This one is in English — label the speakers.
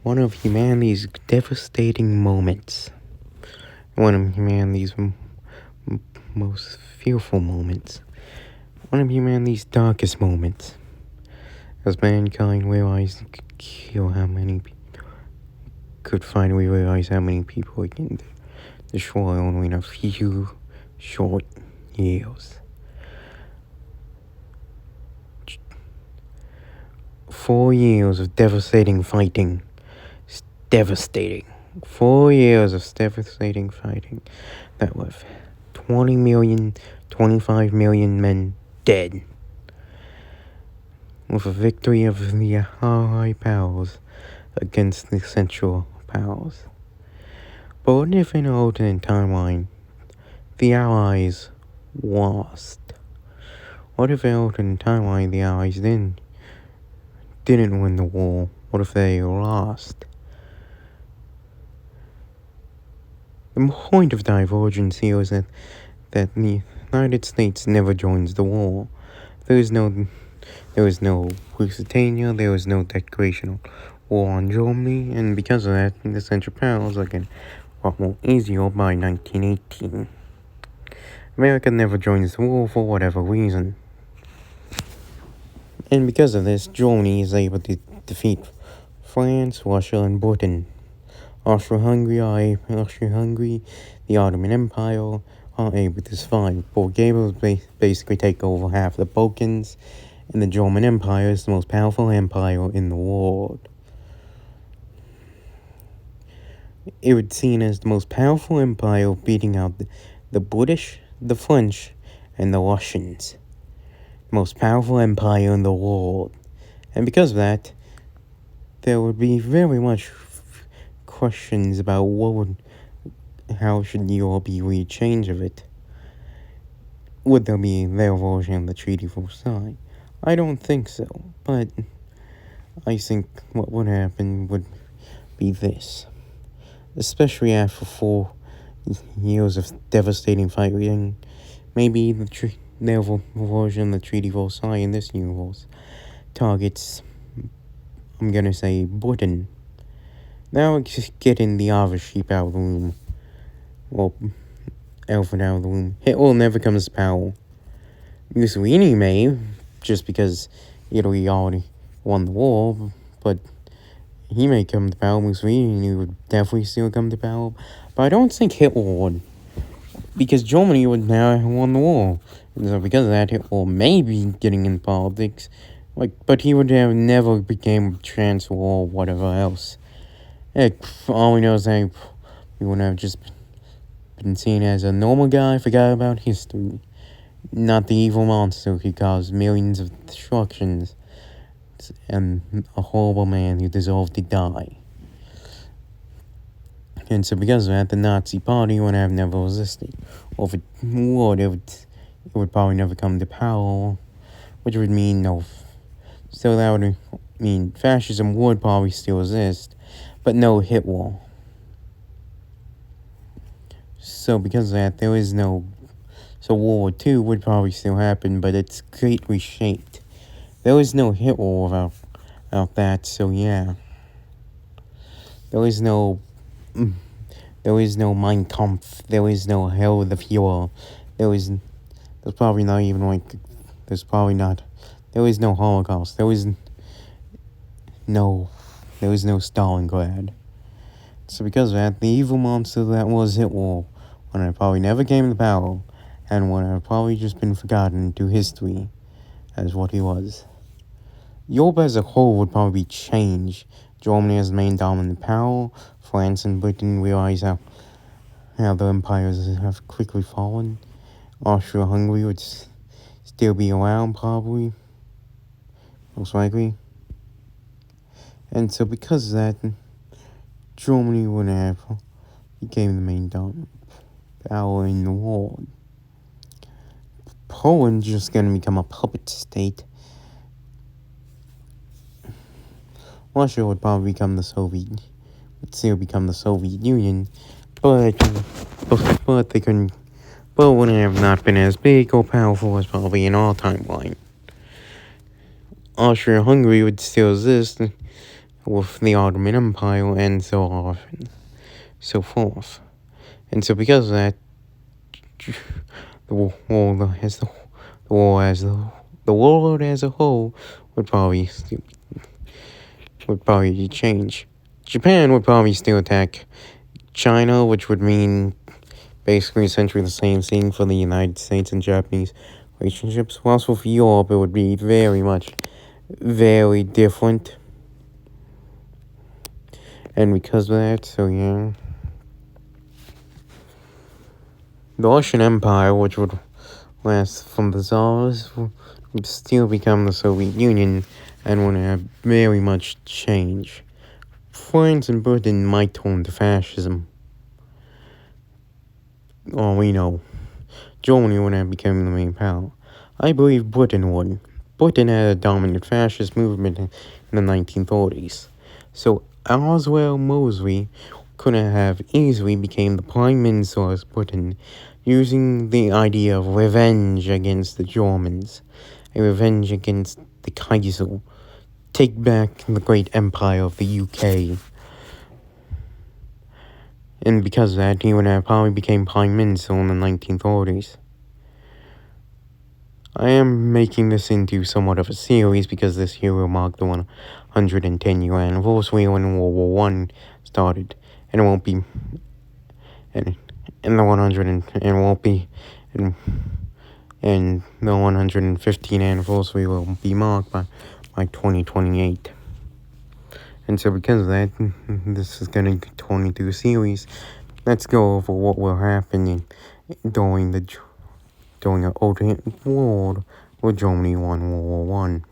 Speaker 1: one of humanity's devastating moments, one of humanity's most fearful moments, one of humanity's darkest moments, as mankind realized could finally realize how many people it can destroy only in a few short years. 4 years of devastating fighting. Devastating. 4 years of devastating fighting that left 20 million, 25 million men dead. With a victory of the Allied powers against the Central powers. But what if in an alternate timeline, the Allies lost? What if in an alternate timeline, the Allies didn't win the war? What if they lost? The point of divergence here is that the United States never joins the war. There was no Lusitania, there was no declaration of war on Germany, and because of that, the Central Powers are getting a lot more easier by 1918. America never joins the war for whatever reason. And because of this, Germany is able to defeat France, Russia, and Britain. Austria-Hungary, the Ottoman Empire, are able to survive. Bulgaria basically take over half the Balkans, and the German Empire is the most powerful empire in the world. It was seen as the most powerful empire, beating out the British, the French, and the Russians. The most powerful empire in the world. And because of that, there would be very much questions about how should Europe be rechanged of it. Would there be their version of the Treaty of Versailles? I don't think so, but I think what would happen would be this. Especially after 4 years of devastating fighting, maybe their version of the Treaty of Versailles in this universe targets, I'm gonna say, Britain. Now just getting the other sheep out of the room. Well, elephant out of the room. Hitler never comes to power. Mussolini may, just because Italy already won the war, but he may come to power. Mussolini would definitely still come to power. But I don't think Hitler would. Because Germany would now have won the war. And so because of that, Hitler may be getting in politics. But he would have never became chancellor or whatever else. All we know is that he would have just been seen as a normal guy, forgot about history. Not the evil monster who caused millions of destructions. And a horrible man who deserved to die. And so because of that, the Nazi party would have never resisted. Or if it would, it would probably never come to power, which would mean no. So that would mean fascism would probably still exist, but no Hitler. So because of that, there is no. So World War II would probably still happen, but it's greatly shaped. There is no Hitler without that, so yeah. There is no Mein Kampf. There is no Hell the Fuhrer. There is no Holocaust. There is no Stalingrad. So because of that, the evil monster that was Hitler would have probably never came to power, and would have probably just been forgotten to history as what he was. Europe as a whole would probably change. Germany as the main dominant power, France and Britain realize how the empires have quickly fallen. Austria-Hungary would still be around, probably, most likely. And so because of that, Germany would have became the main dominant power in the world. Poland's just gonna become a puppet state. Russia would probably become still become the Soviet Union, but they couldn't, but would have not been as big or powerful as probably in our timeline. Austria-Hungary would still exist, with the Ottoman Empire and so on, so forth. And so because of that, the war as the world as a whole would probably change. Japan would probably still attack China, which would mean basically essentially the same thing for the United States and Japanese relationships. Whilst with Europe, it would be very different. And because of that, so yeah. The Russian Empire, which would last from the Tsars, would still become the Soviet Union and would have very much change. France and Britain might turn to fascism. All we know, Germany would have become the main power. I believe Britain would. Britain had a dominant fascist movement in the 1930s. So Oswald Mosley could have easily became the Prime Minister of Britain, using the idea of revenge against the Germans, a revenge against the Kaiser, take back the great empire of the UK. And because of that, he would have probably became Prime Minister in the 1930s. I am making this into somewhat of a series because this year will mark the 110-year anniversary when World War One started, and it won't be, and the 100 and won't be, and the 115th anniversary will be marked by 2028. And so because of that, this is going to turn into a series. Let's go over what will happen during the old world where Germany won World War One.